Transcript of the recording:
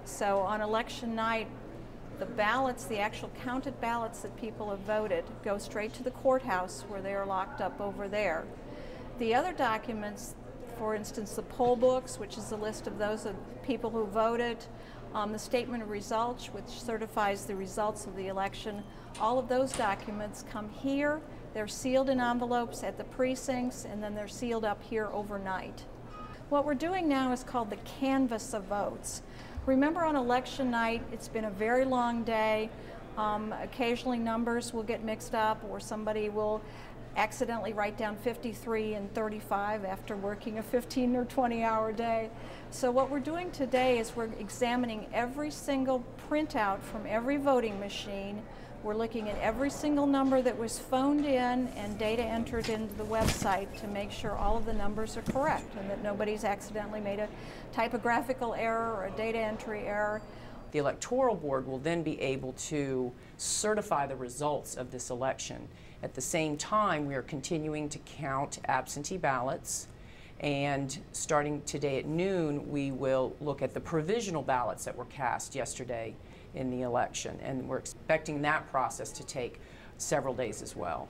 So on election night, the ballots, the actual counted ballots that people have voted, go straight to the courthouse where they are locked up over there. The other documents, for instance, the poll books, which is a list of those people who voted, the statement of results, which certifies the results of the election, all of those documents come here. They're sealed in envelopes at the precincts, and then they're sealed up here overnight. What we're doing now is called the canvass of votes. Remember, on election night, it's been a very long day. Occasionally numbers will get mixed up, or somebody will accidentally write down 53 and 35 after working a 15 or 20-hour day. So what we're doing today is we're examining every single printout from every voting machine. We're looking at every single number that was phoned in and data entered into the website to make sure all of the numbers are correct and that nobody's accidentally made a typographical error or a data entry error. The Electoral Board will then be able to certify the results of this election. At the same time, we are continuing to count absentee ballots, and starting today at noon, we will look at the provisional ballots that were cast yesterday in the election, and we're expecting that process to take several days as well.